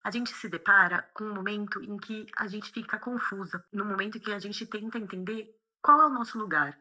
a gente se depara com um momento em que a gente fica confusa, no momento em que a gente tenta entender qual é o nosso lugar.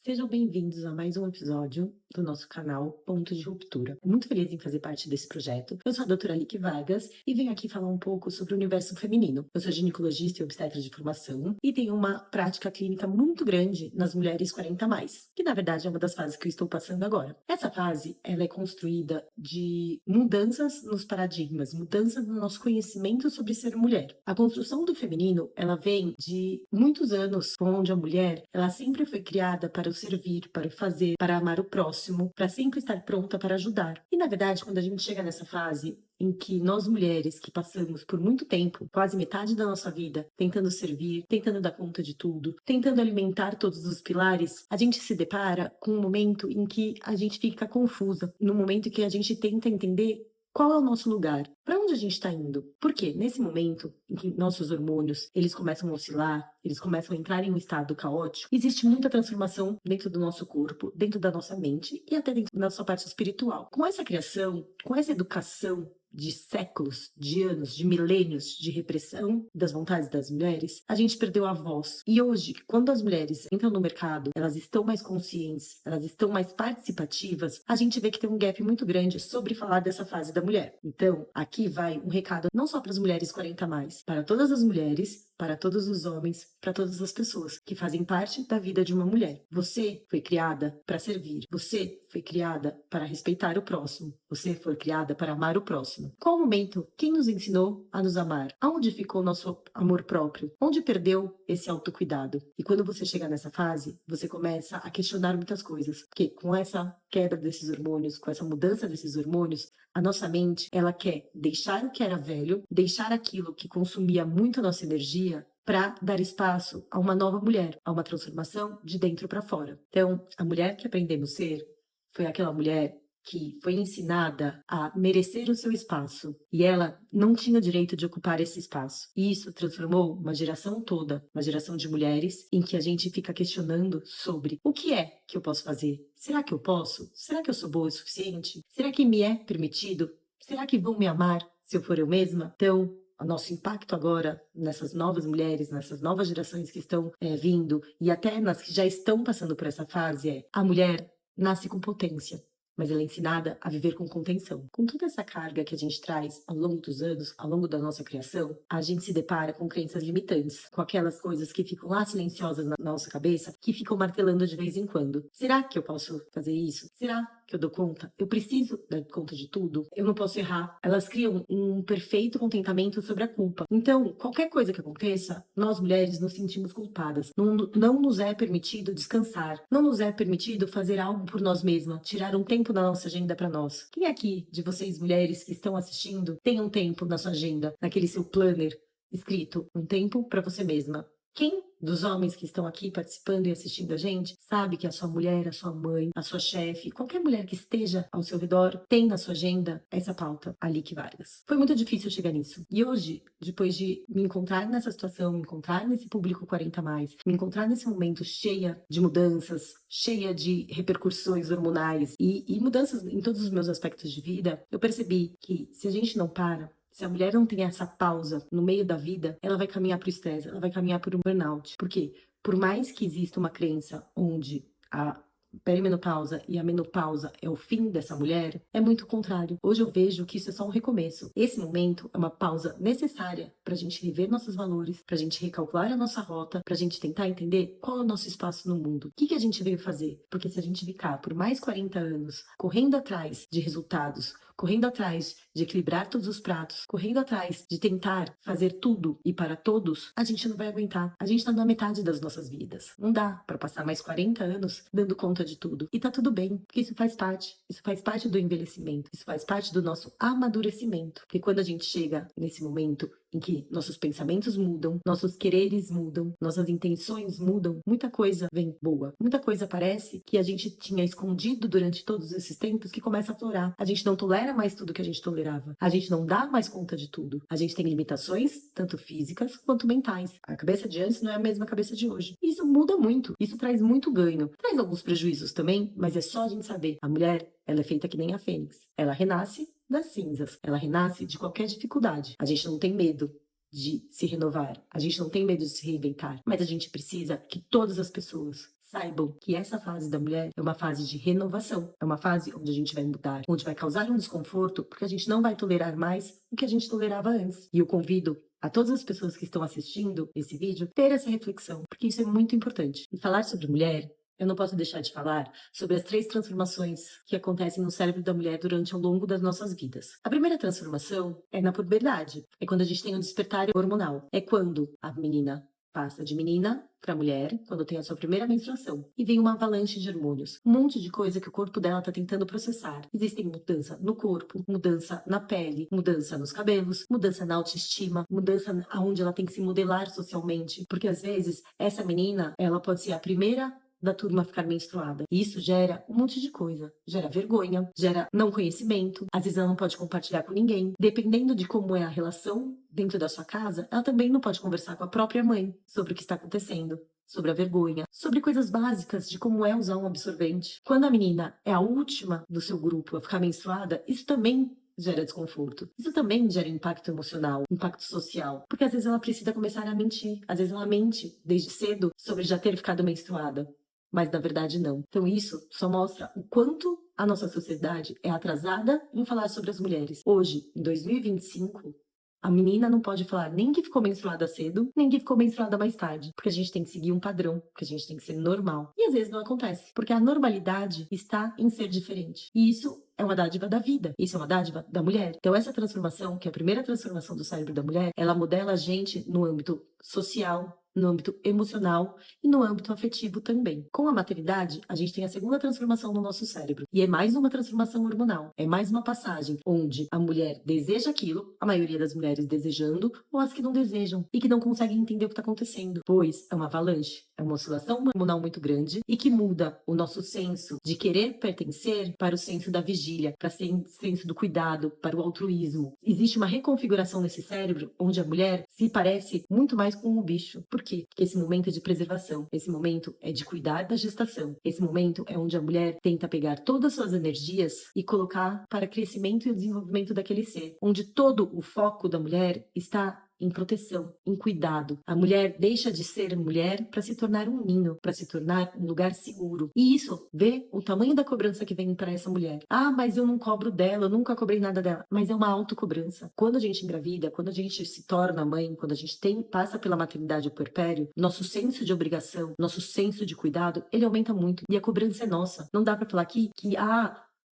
Sejam bem-vindos a mais um episódio do nosso canal Ponto de Ruptura. Muito feliz em fazer parte desse projeto. Eu sou a doutora Lick Vargas e venho aqui falar um pouco sobre o universo feminino. Eu sou ginecologista e obstetra de formação e tenho uma prática clínica muito grande nas mulheres 40 mais, que na verdade é uma das fases que eu estou passando agora. Essa fase, ela é construída de mudanças nos paradigmas, mudanças no nosso conhecimento sobre ser mulher. A construção do feminino, ela vem de muitos anos, onde a mulher, ela sempre foi criada para o servir, para o fazer, para amar o próximo, para sempre estar pronta para ajudar. E na verdade, quando a gente chega nessa fase em que nós mulheres que passamos por muito tempo, quase metade da nossa vida, tentando servir, tentando dar conta de tudo, tentando alimentar todos os pilares, a gente se depara com um momento em que a gente fica confusa, no momento em que a gente tenta entender qual é o nosso lugar? Para onde a gente está indo? Porque nesse momento em que nossos hormônios eles começam a oscilar, eles começam a entrar em um estado caótico, existe muita transformação dentro do nosso corpo, dentro da nossa mente e até dentro da nossa parte espiritual. Com essa criação, com essa educação de séculos, de anos, de milênios de repressão das vontades das mulheres, a gente perdeu a voz. E hoje, quando as mulheres entram no mercado, elas estão mais conscientes, elas estão mais participativas, a gente vê que tem um gap muito grande sobre falar dessa fase da mulher. Então, aqui vai um recado não só para as mulheres 40 mais, para todas as mulheres, para todos os homens, para todas as pessoas que fazem parte da vida de uma mulher. Você foi criada para servir. Você foi criada para respeitar o próximo. Você foi criada para amar o próximo. Qual o momento? Quem nos ensinou a nos amar? Aonde ficou o nosso amor próprio? Onde perdeu esse autocuidado? E quando você chega nessa fase, você começa a questionar muitas coisas. Porque com essa quebra desses hormônios, com essa mudança desses hormônios, a nossa mente, ela quer deixar o que era velho, deixar aquilo que consumia muito a nossa energia para dar espaço a uma nova mulher, a uma transformação de dentro para fora. Então, a mulher que aprendemos ser foi aquela mulher que foi ensinada a merecer o seu espaço e ela não tinha o direito de ocupar esse espaço. E isso transformou uma geração toda, uma geração de mulheres em que a gente fica questionando sobre o que é que eu posso fazer? Será que eu posso? Será que eu sou boa o suficiente? Será que me é permitido? Será que vão me amar se eu for eu mesma? Então, o nosso impacto agora nessas novas mulheres, nessas novas gerações que estão vindo e até nas que já estão passando por essa fase é a mulher nasce com potência, mas ela é ensinada a viver com contenção. Com toda essa carga que a gente traz ao longo dos anos, ao longo da nossa criação, a gente se depara com crenças limitantes, com aquelas coisas que ficam lá silenciosas na nossa cabeça, que ficam martelando de vez em quando. Será que eu posso fazer isso? Será que eu dou conta? Eu preciso dar conta de tudo? Eu não posso errar? Elas criam um perfeito contentamento sobre a culpa. Então, qualquer coisa que aconteça, nós mulheres nos sentimos culpadas. Não nos é permitido descansar. Não nos é permitido fazer algo por nós mesmas, tirar um tempo da nossa agenda para nós. Quem aqui de vocês mulheres que estão assistindo tem um tempo na sua agenda, naquele seu planner escrito, um tempo para você mesma? Quem dos homens que estão aqui participando e assistindo a gente sabe que a sua mulher, a sua mãe, a sua chefe, qualquer mulher que esteja ao seu redor tem na sua agenda essa pauta, a Lick Vargas. Foi muito difícil chegar nisso. E hoje, depois de me encontrar nessa situação, me encontrar nesse público 40 mais, me encontrar nesse momento cheia de mudanças, cheia de repercussões hormonais e mudanças em todos os meus aspectos de vida, eu percebi que se a gente não para, se a mulher não tem essa pausa no meio da vida, ela vai caminhar para o estresse, ela vai caminhar para um burnout. Por quê? Por mais que exista uma crença onde a perimenopausa e a menopausa é o fim dessa mulher, é muito contrário. Hoje eu vejo que isso é só um recomeço. Esse momento é uma pausa necessária para a gente rever nossos valores, para a gente recalcular a nossa rota, para a gente tentar entender qual é o nosso espaço no mundo. O que a gente veio fazer? Porque se a gente ficar por mais 40 anos correndo atrás de resultados, correndo atrás de equilibrar todos os pratos, correndo atrás de tentar fazer tudo e para todos, a gente não vai aguentar. A gente está na metade das nossas vidas. Não dá para passar mais 40 anos dando conta de tudo. E tá tudo bem, porque isso faz parte. Isso faz parte do envelhecimento. Isso faz parte do nosso amadurecimento. Porque quando a gente chega nesse momento em que nossos pensamentos mudam, nossos quereres mudam, nossas intenções mudam, muita coisa vem boa. Muita coisa parece que a gente tinha escondido durante todos esses tempos que começa a aflorar. A gente não tolera mais tudo que a gente tolerava. A gente não dá mais conta de tudo. A gente tem limitações, tanto físicas quanto mentais. A cabeça de antes não é a mesma cabeça de hoje. Isso muda muito. Isso traz muito ganho. Traz alguns prejuízos também, mas é só a gente saber. A mulher, ela é feita que nem a fênix. Ela renasce das cinzas. Ela renasce de qualquer dificuldade. A gente não tem medo de se renovar. A gente não tem medo de se reinventar. Mas a gente precisa que todas as pessoas saibam que essa fase da mulher é uma fase de renovação. É uma fase onde a gente vai mudar, onde vai causar um desconforto, porque a gente não vai tolerar mais o que a gente tolerava antes. E eu convido a todas as pessoas que estão assistindo esse vídeo ter essa reflexão, porque isso é muito importante. E falar sobre mulher, eu não posso deixar de falar sobre as 3 transformações que acontecem no cérebro da mulher durante ao longo das nossas vidas. A primeira transformação é na puberdade. É quando a gente tem um despertar hormonal. É quando a menina passa de menina para mulher, quando tem a sua primeira menstruação. E vem uma avalanche de hormônios. Um monte de coisa que o corpo dela está tentando processar. Existem mudança no corpo, mudança na pele, mudança nos cabelos, mudança na autoestima, mudança aonde ela tem que se modelar socialmente. Porque às vezes essa menina, ela pode ser a primeira da turma a ficar menstruada. E isso gera um monte de coisa. Gera vergonha, gera não conhecimento. Às vezes ela não pode compartilhar com ninguém. Dependendo de como é a relação dentro da sua casa, ela também não pode conversar com a própria mãe sobre o que está acontecendo, sobre a vergonha, sobre coisas básicas de como é usar um absorvente. Quando a menina é a última do seu grupo a ficar menstruada, isso também gera desconforto. Isso também gera impacto emocional, impacto social. Porque às vezes ela precisa começar a mentir. Às vezes ela mente desde cedo sobre já ter ficado menstruada. Mas na verdade não. Então isso só mostra o quanto a nossa sociedade é atrasada em falar sobre as mulheres. Hoje, em 2025, a menina não pode falar nem que ficou menstruada cedo, nem que ficou menstruada mais tarde. Porque a gente tem que seguir um padrão, porque a gente tem que ser normal. E às vezes não acontece, porque a normalidade está em ser diferente. E isso é uma dádiva da vida. Isso é uma dádiva da mulher. Então essa transformação, que é a primeira transformação do cérebro da mulher, ela modela a gente no âmbito social, no âmbito emocional e no âmbito afetivo também. Com a maternidade, a gente tem a segunda transformação no nosso cérebro. E é mais uma transformação hormonal. É mais uma passagem onde a mulher deseja aquilo, a maioria das mulheres desejando, ou as que não desejam e que não conseguem entender o que está acontecendo. Pois é uma avalanche, é uma oscilação hormonal muito grande e que muda o nosso senso de querer pertencer para o senso da vigília, para o senso do cuidado, para o altruísmo. Existe uma reconfiguração nesse cérebro onde a mulher se parece muito mais com um bicho. Por quê? Porque esse momento é de preservação, esse momento é de cuidar da gestação, esse momento é onde a mulher tenta pegar todas as suas energias e colocar para crescimento e desenvolvimento daquele ser, onde todo o foco da mulher está em proteção, em cuidado. A mulher deixa de ser mulher para se tornar um ninho, para se tornar um lugar seguro. E isso, vê o tamanho da cobrança que vem para essa mulher. Ah, mas eu não cobro dela, eu nunca cobrei nada dela. Mas é uma autocobrança. Quando a gente engravida, quando a gente se torna mãe, quando a gente passa pela maternidade ou puerpério, nosso senso de obrigação, nosso senso de cuidado, ele aumenta muito. E a cobrança é nossa. Não dá para falar aqui que,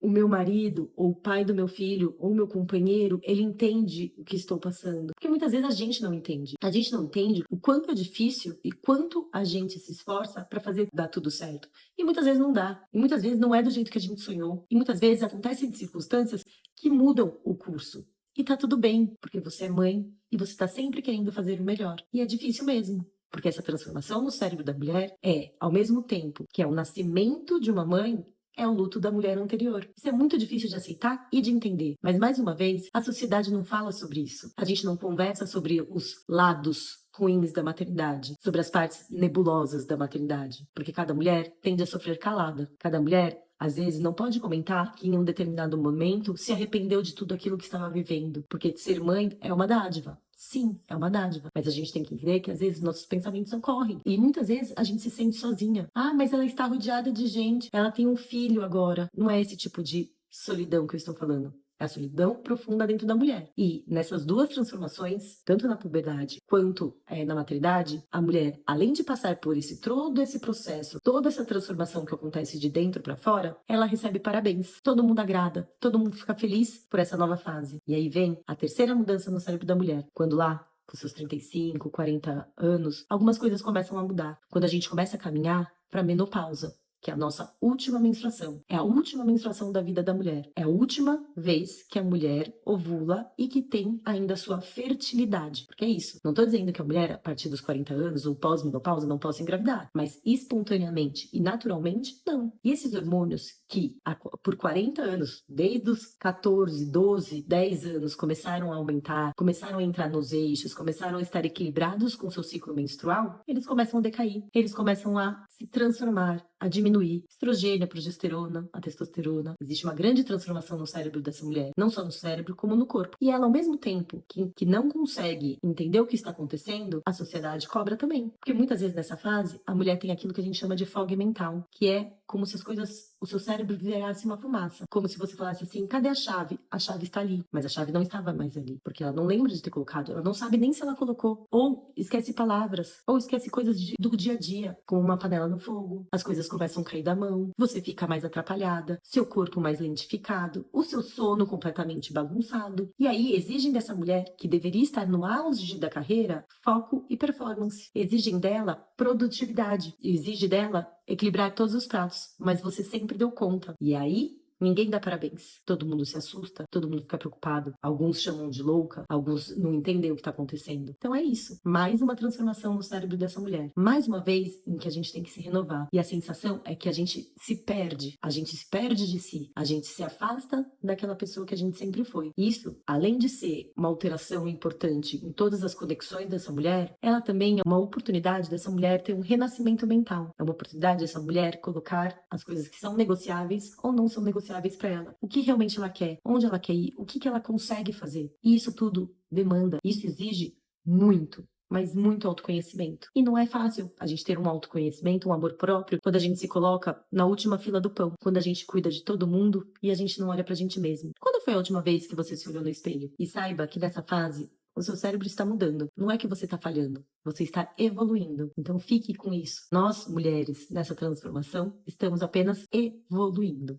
o meu marido, ou o pai do meu filho, ou o meu companheiro, ele entende o que estou passando. Porque muitas vezes a gente não entende. A gente não entende o quanto é difícil e quanto a gente se esforça para fazer dar tudo certo. E muitas vezes não dá. E muitas vezes não é do jeito que a gente sonhou. E muitas vezes acontecem circunstâncias que mudam o curso. E tá tudo bem, porque você é mãe e você tá sempre querendo fazer o melhor. E é difícil mesmo. Porque essa transformação no cérebro da mulher é, ao mesmo tempo que é o nascimento de uma mãe, é o luto da mulher anterior. Isso é muito difícil de aceitar e de entender. Mas, mais uma vez, a sociedade não fala sobre isso. A gente não conversa sobre os lados ruins da maternidade, sobre as partes nebulosas da maternidade. Porque cada mulher tende a sofrer calada. Cada mulher, às vezes, não pode comentar que em um determinado momento se arrependeu de tudo aquilo que estava vivendo. Porque ser mãe é uma dádiva. Sim, é uma dádiva. Mas a gente tem que entender que às vezes nossos pensamentos ocorrem. E muitas vezes a gente se sente sozinha. Ah, mas ela está rodeada de gente. Ela tem um filho agora. Não é esse tipo de solidão que eu estou falando. É a solidão profunda dentro da mulher. E nessas duas transformações, tanto na puberdade quanto na maternidade, a mulher, além de passar por todo esse processo, toda essa transformação que acontece de dentro para fora, ela recebe parabéns. Todo mundo agrada, todo mundo fica feliz por essa nova fase. E aí vem a terceira mudança no cérebro da mulher. Quando lá, com seus 35, 40 anos, algumas coisas começam a mudar. Quando a gente começa a caminhar para menopausa. que é a nossa última menstruação. É a última menstruação da vida da mulher. É a última vez que a mulher ovula e que tem ainda sua fertilidade. Porque é isso. Não tô dizendo que a mulher, a partir dos 40 anos ou pós-menopausa, não possa engravidar. Mas espontaneamente e naturalmente, não. E esses hormônios que por 40 anos, desde os 14, 12, 10 anos, começaram a aumentar, começaram a entrar nos eixos, começaram a estar equilibrados com seu ciclo menstrual, eles começam a decair. Eles começam a se transformar, a diminuir. Estrogênio, a progesterona, a testosterona. Existe uma grande transformação no cérebro dessa mulher. Não só no cérebro, como no corpo. E ela, ao mesmo tempo que não consegue entender o que está acontecendo, a sociedade cobra também. Porque muitas vezes nessa fase, a mulher tem aquilo que a gente chama de fog mental, que é como se as coisas, o seu cérebro virasse uma fumaça. Como se você falasse assim, cadê a chave? A chave está ali. Mas a chave não estava mais ali. Porque ela não lembra de ter colocado. Ela não sabe nem se ela colocou. Ou esquece palavras. Ou esquece coisas do dia a dia. Como uma panela no fogo. As coisas começam a cair da mão. Você fica mais atrapalhada. Seu corpo mais lentificado. O seu sono completamente bagunçado. E aí exigem dessa mulher, que deveria estar no auge da carreira, foco e performance. Exigem dela produtividade. Exige dela equilibrar todos os pratos, mas você sempre deu conta. E aí, ninguém dá parabéns. Todo mundo se assusta, todo mundo fica preocupado. Alguns chamam de louca, alguns não entendem o que está acontecendo. Então é isso. Mais uma transformação no cérebro dessa mulher. Mais uma vez em que a gente tem que se renovar. E a sensação é que a gente se perde. A gente se perde de si. A gente se afasta daquela pessoa que a gente sempre foi. Isso, além de ser uma alteração importante em todas as conexões dessa mulher, ela também é uma oportunidade dessa mulher ter um renascimento mental. É uma oportunidade dessa mulher colocar as coisas que são negociáveis ou não são negociáveis para ela. O que realmente ela quer, onde ela quer ir, o que ela consegue fazer. E isso tudo demanda, isso exige muito, mas muito autoconhecimento. E não é fácil a gente ter um autoconhecimento, um amor próprio, quando a gente se coloca na última fila do pão, quando a gente cuida de todo mundo e a gente não olha pra gente mesmo. Quando foi a última vez que você se olhou no espelho? E saiba que nessa fase, o seu cérebro está mudando. Não é que você está falhando, você está evoluindo. Então fique com isso. Nós, mulheres, nessa transformação, estamos apenas evoluindo.